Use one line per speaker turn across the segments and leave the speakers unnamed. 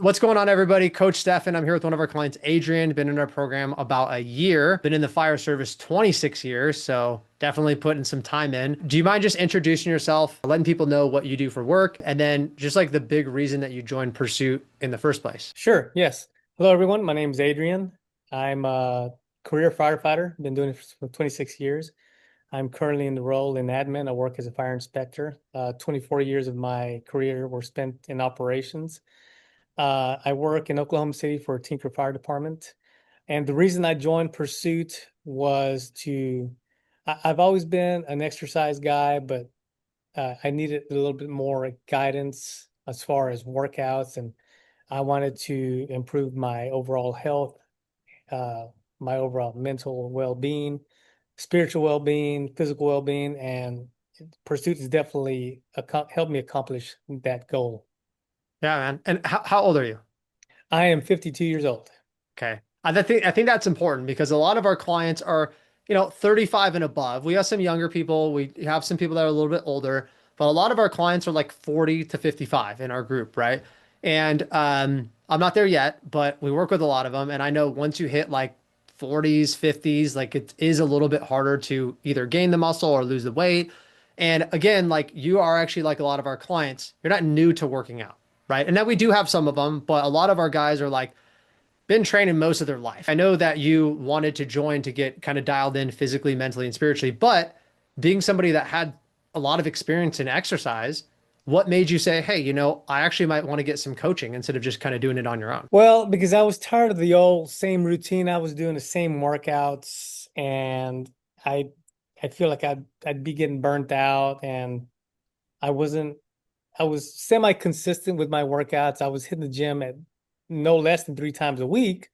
What's going on, everybody? Coach Stefan. I'm here with one of our clients, Adrian. Been in our program about a year. Been in the fire service 26 years, so definitely putting some time in. Do you mind just introducing yourself, letting people know what you do for work, and then just like the big reason that you joined Pursuit in the first place?
Sure, yes. Hello, everyone. My name is Adrian. I'm a career firefighter. Been doing it for 26 years. I'm currently in the role in admin. I work as a fire inspector. 24 years of my career were spent in operations. I work in Oklahoma City for Tinker Fire Department. And the reason I joined Pursuit was I've always been an exercise guy, but I needed a little bit more guidance as far as workouts, and I wanted to improve my overall health, uh, my overall mental well-being, spiritual well-being, physical well-being, and Pursuit has definitely helped me accomplish that goal.
Yeah, man. And how old are you?
I am 52 years old.
Okay. I think that's important because a lot of our clients are, 35 and above. We have some younger people. We have some people that are a little bit older, but a lot of our clients are like 40 to 55 in our group, right? And I'm not there yet, but we work with a lot of them. And I know once you hit like 40s, 50s, like it is a little bit harder to either gain the muscle or lose the weight. And again, like you are actually like a lot of our clients, you're not new to working out, right? And then we do have some of them, but a lot of our guys are like, been training most of their life. I know that you wanted to join to get kind of dialed in physically, mentally, and spiritually, but being somebody that had a lot of experience in exercise, what made you say, hey, I actually might want to get some coaching instead of just kind of doing it on your own?
Well, because I was tired of the old same routine. I was doing the same workouts, and I I feel like I'd be getting burnt out, and I wasn't I was semi-consistent with my workouts. I was hitting the gym at no less than 3 times a week,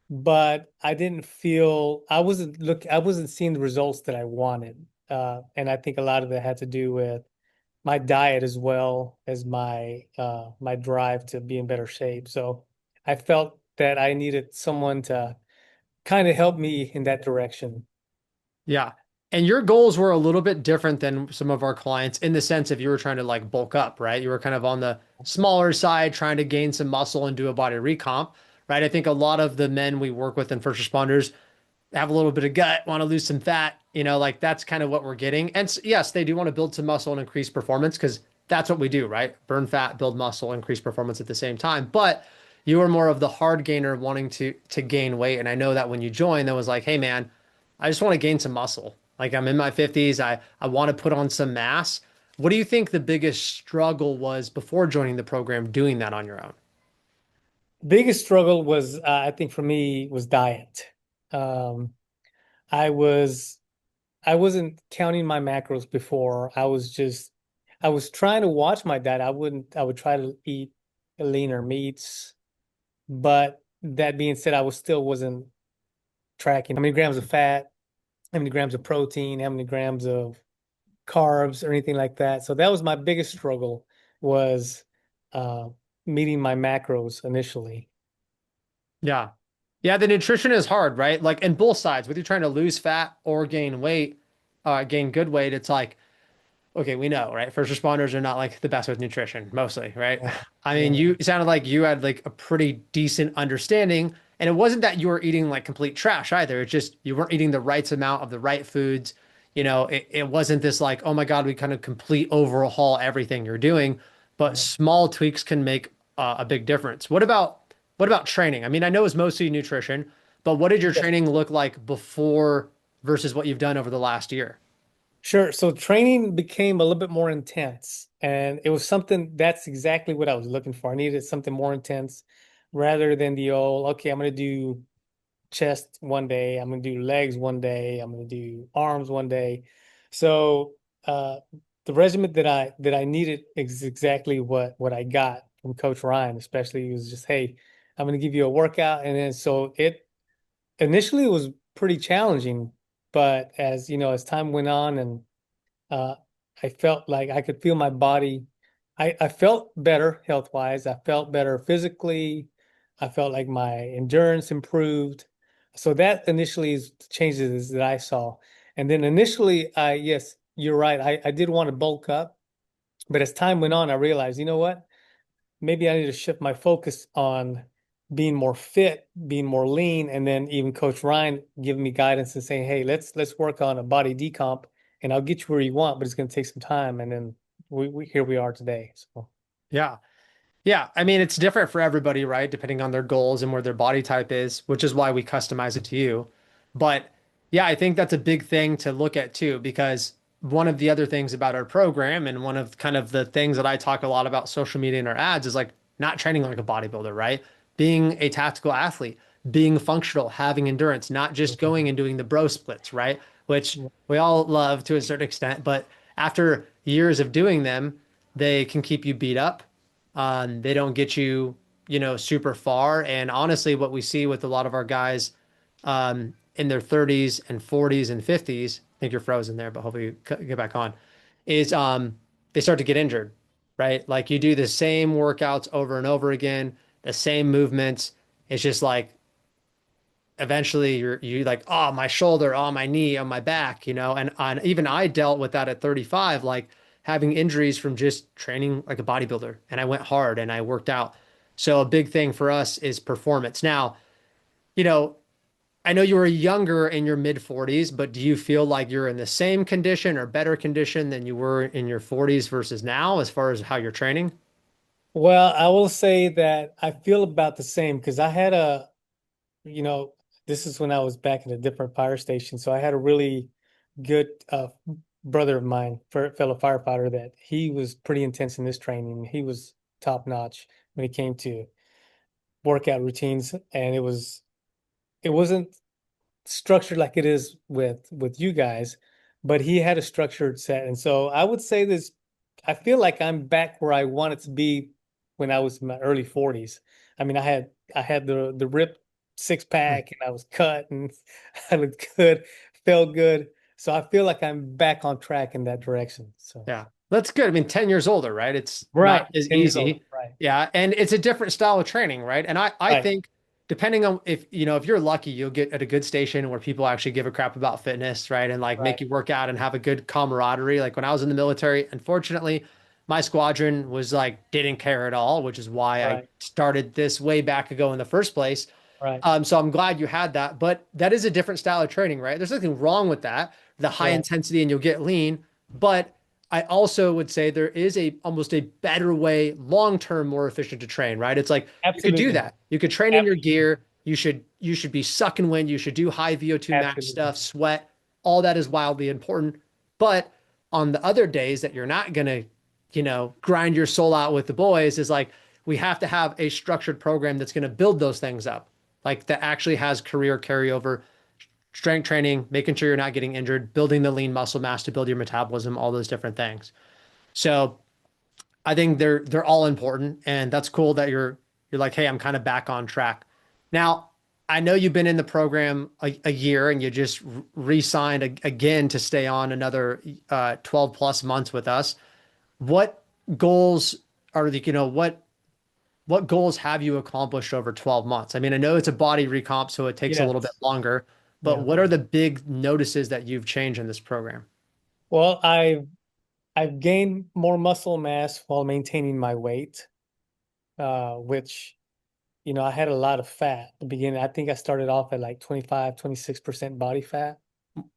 but I wasn't seeing the results that I wanted. And I think a lot of that had to do with my diet as well as my drive to be in better shape. So I felt that I needed someone to kind of help me in that direction.
Yeah. And your goals were a little bit different than some of our clients in the sense if you were trying to like bulk up, right? You were kind of on the smaller side, trying to gain some muscle and do a body recomp, right? I think a lot of the men we work with in first responders have a little bit of gut, want to lose some fat, like that's kind of what we're getting. And yes, they do want to build some muscle and increase performance because that's what we do, right? Burn fat, build muscle, increase performance at the same time. But you were more of the hard gainer wanting to gain weight. And I know that when you joined, that was like, hey man, I just want to gain some muscle. Like I'm in my 50s. I want to put on some mass. What do you think the biggest struggle was before joining the program doing that on your own?
Biggest struggle was, I think for me, was diet. Um, I was I wasn't counting my macros before. I was trying to watch my diet. I would try to eat leaner meats, but that being said, I was still wasn't tracking how many grams of fat, how many grams of protein, how many grams of carbs or anything like that. So that was my biggest struggle was uh meeting my macros initially.
Yeah. Yeah, the nutrition is hard, right? Like in both sides, whether you're trying to lose fat or gain weight, gain good weight, it's like, okay, we know, right? First responders are not like the best with nutrition, mostly, right?
Yeah.
I mean,
Yeah.
you it sounded like you had like a pretty decent understanding, and it wasn't that you were eating like complete trash either. It's just you weren't eating the right amount of the right foods. It wasn't this like, oh my God, we kind of complete overhaul everything you're doing, but
Yeah.
small tweaks can make a big difference. What about training? I mean, I know it's mostly nutrition, but what did your
Yes.
training look like before versus what you've done over the last year?
Sure. So training became a little bit more intense, and it was something that's exactly what I was looking for. I needed something more intense rather than the old, okay, I'm going to do chest one day, I'm going to do legs one day, I'm going to do arms one day. So the regimen that I needed is exactly what I got from Coach Ryan, especially. He was just, hey, I'm going to give you a workout, and then so it initially it was pretty challenging, but as you know, as time went on and uh, I felt like I could feel my body. I felt better health wise. I felt better physically. I felt like my endurance improved. So that initially is the changes that I saw. And then initially, yes, you're right. I did want to bulk up, but as time went on, I realized, you know what? maybe I need to shift my focus on being more fit, being more lean, and then even Coach Ryan giving me guidance and saying, "Hey, let's work on a body decomp, and I'll get you where you want, but it's going to take some time." And then we here we are today. So
Yeah. Yeah, I mean, it's different for everybody, right? Depending on their goals and where their body type is, which is why we customize it to you. But yeah, I think that's a big thing to look at too, because one of the other things about our program and one of kind of the things that I talk a lot about social media and our ads is like not training like a bodybuilder, right? Being a tactical athlete, being functional, having endurance, not just going and doing the bro splits, right? Which we all love to a certain extent, but after years of doing them, they can keep you beat up. They don't get you, super far. And honestly, what we see with a lot of our guys in their 30s and 40s and 50s, I think you're frozen there, but hopefully you get back on, is they start to get injured, right? Like you do the same workouts over and over again, the same movements. It's just like eventually you like, oh, my shoulder, oh, my knee, oh, my back, and even I dealt with that at 35, like having injuries from just training like a bodybuilder. And I went hard and I worked out. So a big thing for us is performance. Now, you know, I know you were younger in your mid 40s, but do you feel like you're in the same condition or better condition than you were in your 40s versus now as far as how you're training?
well, I will say that I feel about the same because I had you know, this is when I was back in a different fire station. So I had a really good brother of mine, fellow firefighter, that he was pretty intense in this training. He was top notch when it came to workout routines, and it wasn't structured like it is with you guys, but he had a structured set. And so I would say this, I feel like I'm back where I wanted to be when I was in my early 40s. I mean, I had the ripped six
Hmm.
pack and I was cut and I looked good, felt good. So I feel like I'm back on track in that direction. So
Yeah, that's good. I mean, 10 years older, right? It's not
right,
as
10 years old.
easy.
Right,
Yeah. And it's a different style of training, right? And I
right,
think depending on if you're lucky, you'll get at a good station where people actually give a crap about fitness, right? And like make
right,
you work out and have a good camaraderie. Like when I was in the military, unfortunately, my squadron was like didn't care at all, which is why I
right,
started this way back ago in the first place.
right,
So I'm glad you had that, but that is a different style of training, right? There's nothing wrong with that, the high
right.
intensity and you'll get lean, but I also would say there is a almost a better way, long term, more efficient to train, right? It's like you could do
Absolutely.
that. You could train in your
Absolutely.
gear. You should be sucking wind. You should do high VO2 max
Absolutely.
stuff, sweat. All that is wildly important. But on the other days that you're not gonna, grind your soul out with the boys, is like we have to have a structured program that's gonna build those things up, like that actually has career carryover, strength training, making sure you're not getting injured, building the lean muscle mass to build your metabolism, all those different things. So I think they're all important, and that's cool that you're like, hey, I'm kind of back on track. Now, I know you've been in the program a year, and you just re-signed again to stay on another 12 plus months with us. What goals are the, what goals have you accomplished over 12 months? I mean, I know it's a body recomp, so it takes a little bit
Yes.
longer, but
Yeah.
what are the big notices that you've changed in this program?
Well, I've gained more muscle mass while maintaining my weight, which, I had a lot of fat at the beginning. I think I started off at like 25, 26% body fat.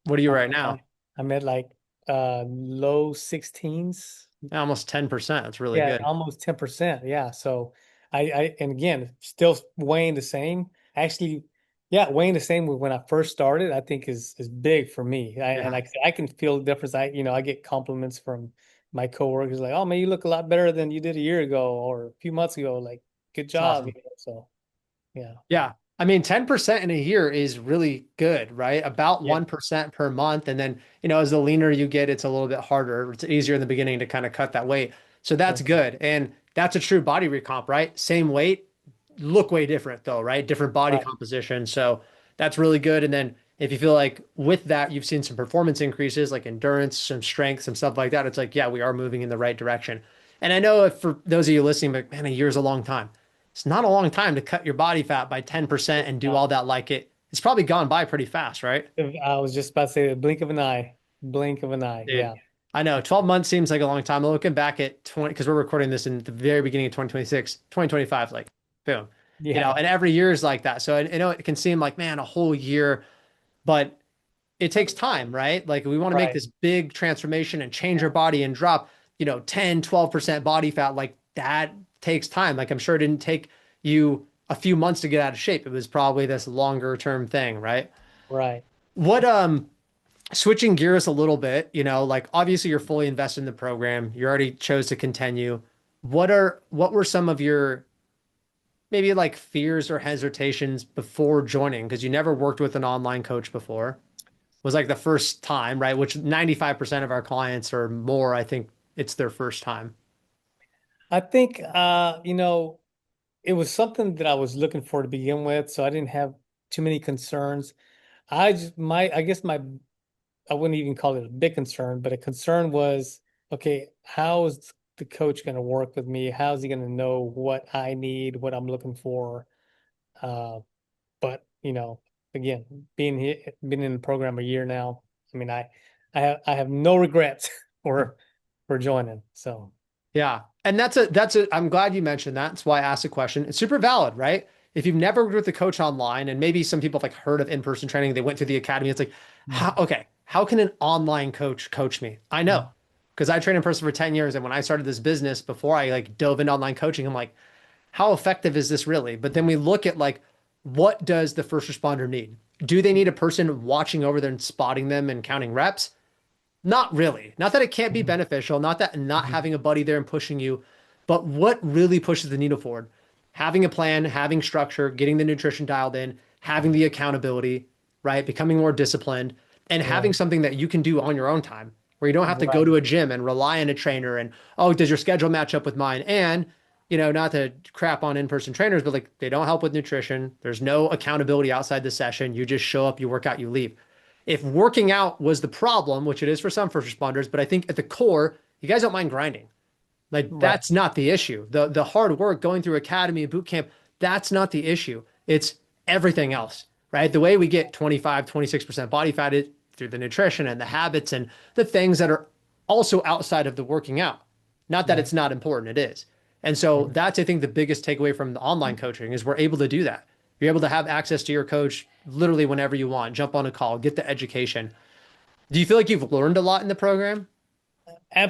What are you
Uh,
right now?
I'm at like low 16s.
Almost 10%. That's really
Yeah,
good.
almost 10%. Yeah. So and again, still weighing the same. Actually, yeah, weighing the same with when I first started, I think is big for me. And
Yeah,
I can feel the difference. I get compliments from my coworkers like, "Oh man, you look a lot better than you did a year ago or a few months ago. Like, good
it's
job."
awesome.
So yeah.
Yeah. I mean, 10% in a year is really good, right? About
Yeah.
1% per month. And then, as the leaner you get, it's a little bit harder. It's easier in the beginning to kind of cut that weight. So
Yeah.
that's good. And that's a true body recomp, right? Same weight, look way different though, right? Different body
Right.
composition. So that's really good. And then if you feel like with that, you've seen some performance increases, like endurance, some strength, some stuff like that, it's like, yeah, we are moving in the right direction. And I know if for those of you listening, like, man, a year's a long time. It's not a long time to cut your body fat by 10% and do all that like it. It's probably gone by pretty fast, right?
I was just about to say the blink of an eye. Blink of an eye.
Dude,
Yeah.
I know 12 months seems like a long time. Looking back at 20, because we're recording this in the very beginning of 2026, 2025, like boom,
Yeah,
and every year is like that. So I know it can seem like, man, a whole year, but it takes time, right? Like we want to make
right.
this big transformation and change our body and drop, 10, 12% body fat. Like that takes time. Like I'm sure it didn't take you a few months to get out of shape. It was probably this longer term thing, right?
Right.
What switching gears a little bit, like obviously you're fully invested in the program. You already chose to continue. What were some of your maybe like fears or hesitations before joining? Because you never worked with an online coach before. Was like the first time, right? Which 95% of our clients or more, I think it's their first time.
I think it was something that I was looking for to begin with, so I didn't have too many concerns. I guess I wouldn't even call it a big concern, but a concern was, okay, how is the coach going to work with me? How is he going to know what I need, what I'm looking for? Uh, but again, been in the program a year now. I mean, I have no regrets for joining. So
Yeah. And I'm glad you mentioned that. That's why I asked the question. It's super valid, right? If you've never worked with a coach online, and maybe some people have like heard of in-person training, they went through the academy. It's like,
Mhm.
how can an online coach coach me? I know because I trained in person for 10 years. And when I started this business, before I like dove into online coaching, I'm like, how effective is this really? But then we look at like, what does the first responder need? Do they need a person watching over them and spotting them and counting reps? Not really. Not that it can't be
Mhm.
beneficial, not that not
Mhm.
having a buddy there and pushing you, but what really pushes the needle forward? Having a plan, having structure, getting the nutrition dialed in, having the accountability, right? Becoming more disciplined, and having
Right,
something that you can do on your own time where you don't have to go
right,
to a gym and rely on a trainer and, oh, does your schedule match up with mine? And, not to crap on in-person trainers, but like they don't help with nutrition. There's no accountability outside the session. You just show up, you work out, you leave. If working out was the problem, which it is for some first responders, but I think at the core, you guys don't mind grinding. Like
right.
that's not the issue. The hard work going through academy and boot camp, that's not the issue. It's everything else, right? The way we get 25, 26% body fat is through the nutrition and the habits and the things that are also outside of the working out. Not that
Right.
it's not important, it is. And so
Mhm.
that's I think the biggest takeaway from the online coaching is we're able to do that. You're able to have access to your coach literally whenever you want, jump on a call, get the education. Do you feel like you've learned a lot in the program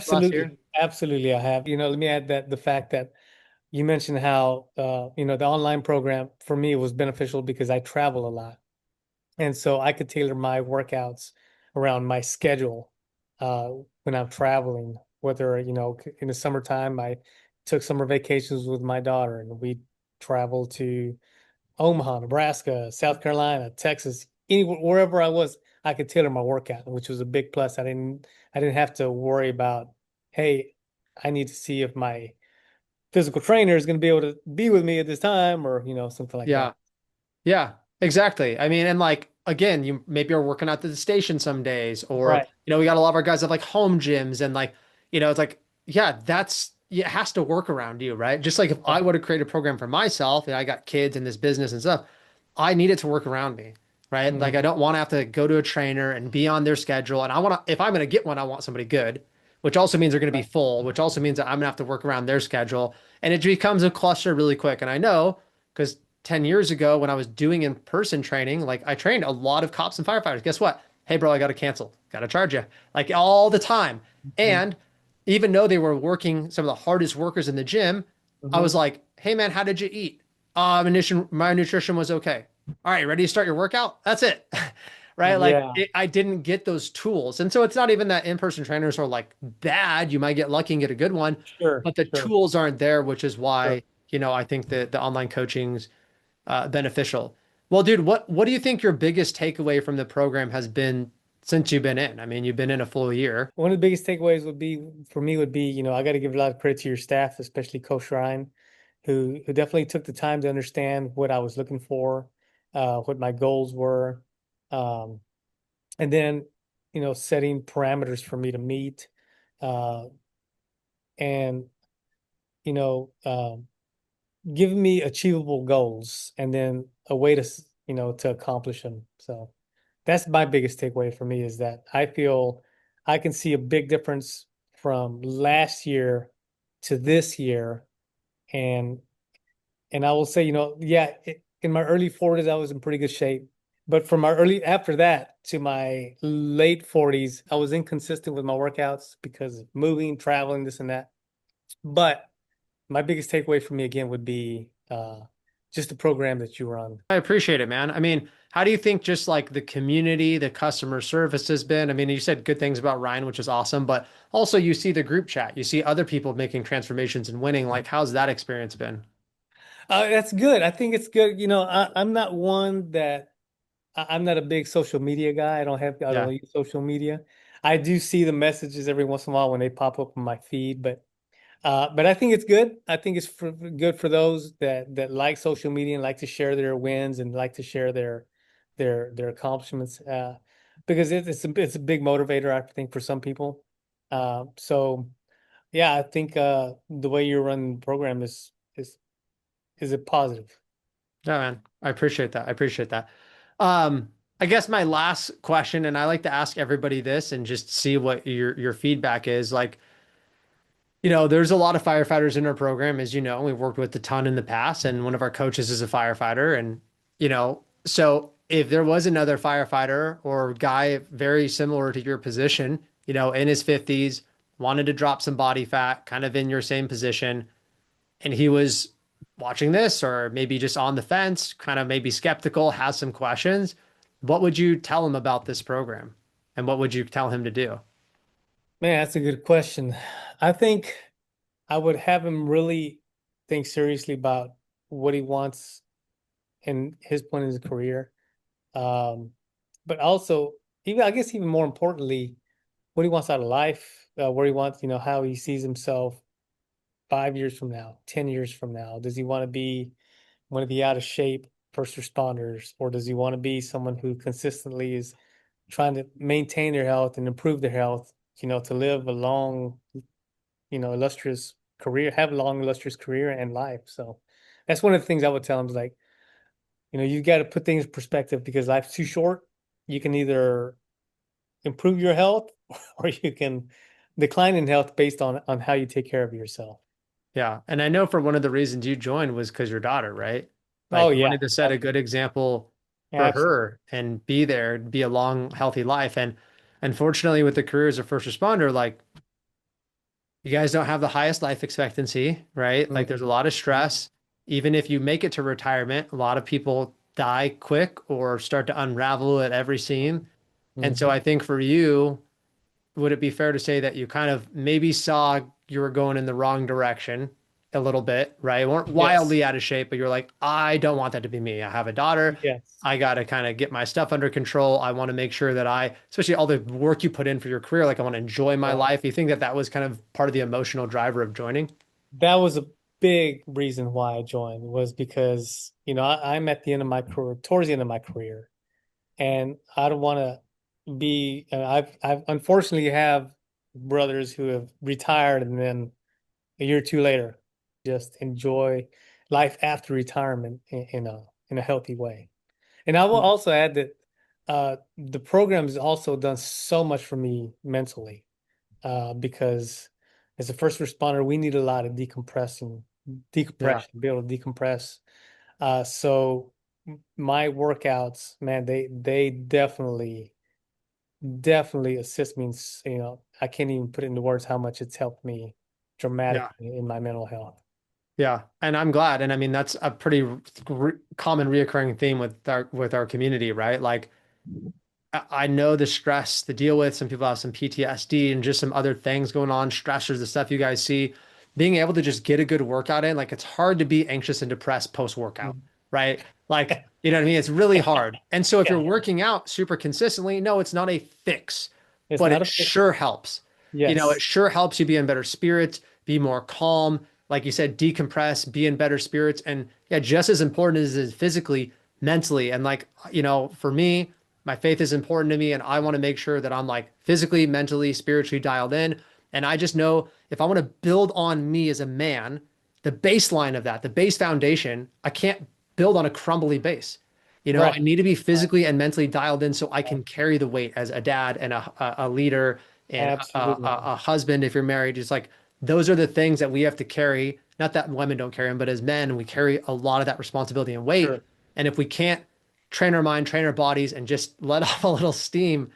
last year?
Absolutely. Absolutely, I have. Let me add that the fact that you mentioned how the online program for me was beneficial because I travel a lot. And so I could tailor my workouts around my schedule uh, when I'm traveling, whether, in the summertime, I took summer vacations with my daughter and we traveled to Omaha, Nebraska, South Carolina, Texas, anywhere wherever I was, I could tailor my workout, which was a big plus. I didn't have to worry about, hey, I need to see if my physical trainer is going to be able to be with me at this time or, something like
Yeah.
that.
Yeah, exactly. I mean, and like again, you maybe are working out at the station some days, or
Right.
we got a lot of our guys have like home gyms, and like, it's like, yeah, it has to work around you, right? Just like if I
Right.
would have created a program for myself, and I got kids in this business and stuff, I need it to work around me, right? Like I
Mhm.
don't want to have to go to a trainer and be on their schedule, and I want to, if I'm going to get one, I want somebody good, which also means they're going to be
Right.
full, which also means that I'm going to have to work around their schedule, and it becomes a cluster really quick. And I know because 10 years ago when I was doing in-person training, like I trained a lot of cops and firefighters. Guess what? Hey, bro, I got to cancel. Got to charge you like all the time.
Mhm.
And even though they were working some of the hardest workers in the gym, I was
Mhm.
like, hey, man, how did you eat? My nutrition was okay. All right, ready to start your workout? That's it. Right? Like
Yeah.
I didn't get those tools. And so it's not even that in-person trainers are like bad. You might get lucky and get a good one,
Sure.
but the
Sure.
tools aren't there, which is
Sure.
why, I think that the online coaching's beneficial. Well, dude, what do you think your biggest takeaway from the program has been since you've been in? I mean, you've been in a full year.
One of the biggest takeaways would be for me would be, I got to give a lot of credit to your staff, especially Coach Ryan, who definitely took the time to understand what I was looking for, what my goals were, um, and then, setting parameters for me to meet, uh, and you know, um, giving me achievable goals, and then a way to accomplish them. So that's my biggest takeaway for me is that I feel I can see a big difference from last year to this year. And I will say, yeah, in my early 40s, I was in pretty good shape. But from my early after that to my late 40s, I was inconsistent with my workouts because of moving, traveling, this and that. But my biggest takeaway for me again would be just the program that you run.
I appreciate it, man. I mean, how do you think just like the community, the customer service has been? I mean, you said good things about Ryan, which is awesome, but also you see the group chat, you see other people making transformations and winning. Like, how's that experience been?
That's good. I think it's good. I'm not one that I'm not a big social media guy. I
Yeah.
don't use social media. I do see the messages every once in a while when they pop up on my feed, but I think it's good. I think it's good for those that like social media and like to share their wins and like to share their accomplishments. Because it's a big motivator, I think, for some people. So yeah, I think the way you run the program is a positive.
Yeah, man. I appreciate that. I appreciate that. Um, I guess my last question, and I like to ask everybody this and just see what your feedback is. Like, there's a lot of firefighters in our program, as you know, we've worked with a ton in the past, and one of our coaches is a firefighter. And, so if there was another firefighter or guy very similar to your position, in his 50s, wanted to drop some body fat, kind of in your same position, and he was watching this or maybe just on the fence, kind of maybe skeptical, has some questions, what would you tell him about this program? And what would you tell him to do?
Man, that's a good question. I think I would have him really think seriously about what he wants in his point in his career. Um, but also, even I guess even more importantly, what he wants out of life, where he wants, how he sees himself 5 years from now, 10 years from now. Does he want to be out of shape, first responders, or does he want to be someone who consistently is trying to maintain their health and improve their health, to live a long, illustrious career, have a long, illustrious career and life. So that's one of the things I would tell him is like, you got to put things in perspective because life's too short. You can either improve your health or you can decline in health based on how you take care of yourself.
Yeah. And I know for one of the reasons you joined was because your daughter, right?
Oh
Like you
yeah,
wanted to set a good example for
absolutely.
her and be there, be a long, healthy life. And unfortunately, with the career as a first responder, like you guys don't have the highest life expectancy, right? Like there's a
Mhm.
lot of stress. Even if you make it to retirement, a lot of people die quick or start to unravel at every seam. And so
Mhm.
I think for you, would it be fair to say that you kind of maybe saw you were going in the wrong direction a little bit, right? You weren't
Yes.
wildly out of shape, but you're like, I don't want that to be me. I have a daughter.
Yes.
I got to kind of get my stuff under control. I want to make sure that especially all the work you put in for your career, like I want to enjoy my
Right.
life. You think that that was kind of part of the emotional driver of joining?
That was a big reason why I joined was because, I'm at the end of my career, towards the end of my career, and I don't want to be, I've unfortunately have brothers who have retired and then a year or two later, just enjoy life after retirement in a healthy way. And I will also add that the program has also done so much for me mentally because as a first responder, we need a lot of
Yeah.
decompression, be able to decompress. So my workouts, man, they definitely assist me. I can't even put it into words how much it's helped me
Yeah.
dramatically in my mental health.
Yeah. And I'm glad. And I mean, that's a pretty common reoccurring theme with our community, right? Like I know the stress to deal with. Some people have some PTSD and just some other things going on, stressors, the stuff you guys see. Being able to just get a good workout in, like it's hard to be anxious and depressed post-workout,
Mhm.
right? Like, you know what I mean? It's really hard. And so if you're
Yeah,
working out super consistently, no, it's not a fix,
it's
but
not
it
a fix.
sure helps. It
Yes.
sure helps you be in better spirits, be more calm, like you said, decompress, be in better spirits. And yeah, just as important as it is physically, mentally. And like, for me, my faith is important to me, and I want to make sure that I'm like physically, mentally, spiritually dialed in. And I just know if I want to build on me as a man, the baseline of that, the base foundation, I can't build on a crumbly base. I
Right.
need to be
Right.
physically and mentally dialed in so I
Right.
can carry the weight as a dad and a leader and
Absolutely.
a husband if you're married. It's like those are the things that we have to carry. Not that women don't carry them, but as men, we carry a lot of that responsibility and weight.
Sure.
And if we can't train our mind, train our bodies, and just let off a little steam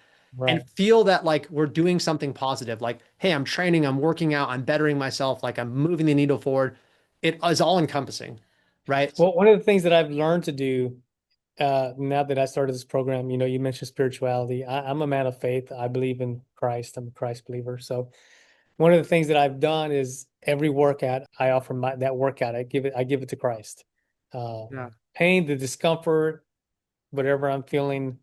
and
Right.
feel that like we're doing something positive, like, hey, I'm training, I'm working out, I'm bettering myself, like I'm moving the needle forward. It is all encompassing, right?
Well, one of the things that I've learned to do now that I started this program, you mentioned spirituality. I'm a man of faith. I believe in Christ. I'm a Christ believer. So one of the things that I've done is every workout I offer that workout, I give it to Christ. Uh,
Yeah.
Pain, the discomfort, whatever I'm feeling,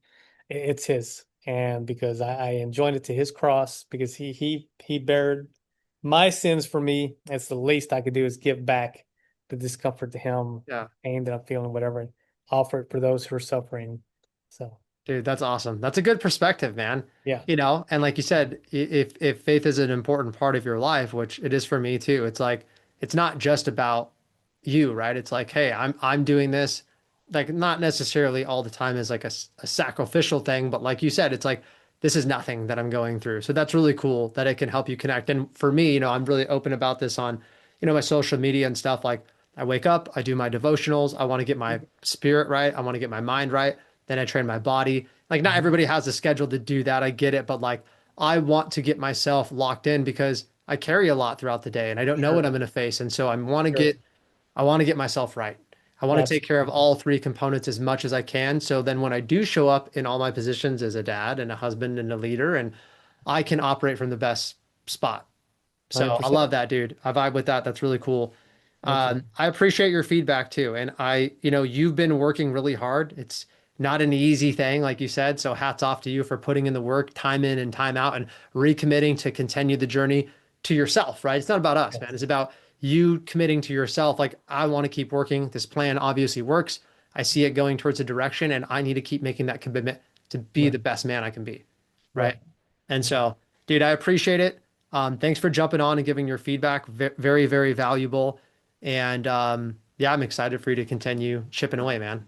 it's his. And because I joined it to his cross, because he bared my sins for me. That's the least I could do is give back the discomfort to him,
Yeah.
pain that I'm feeling, whatever, offer it for those who are suffering. So
Dude, that's awesome. That's a good perspective, man.
yeah,
And like you said, if faith is an important part of your life, which it is for me too, it's like it's not just about you, right? It's like, hey, I'm doing this, like not necessarily all the time as like a sacrificial thing, but like you said, it's like this is nothing that I'm going through. So that's really cool that it can help you connect. And for me, I'm really open about this on, my social media and stuff. Like I wake up, I do my devotionals, I want to get my spirit right, I want to get my mind right. Then I train my body. Like not
mhm,
everybody has a schedule to do that. I get it, but like I want to get myself locked in because I carry a lot throughout the day and I don't know what
sure,
I'm going to face. And so
sure,
I want to get myself right. I want to take care of
absolutely,
all three components as much as I can. So then when I do show up in all my positions as a dad and a husband and a leader, and I can operate from the best spot. So I
100%.
love that, dude. I vibe with that. That's really cool.
Thank you.
I appreciate your feedback too. And you've been working really hard. It's not an easy thing, like you said. So hats off to you for putting in the work, time in and time out, and recommitting to continue the journey to yourself, right? It's not about us, man.
Yes,
It's about you committing to yourself. Like, I want to keep working. This plan obviously works. I see it going towards a direction, and I need to keep making that commitment to be the
right,
best man I can be, right?
right.
And
Mhm.
so, dude, I appreciate it. Thanks for jumping on and giving your feedback. Very, very valuable. And yeah, I'm excited for you to continue chipping away, man.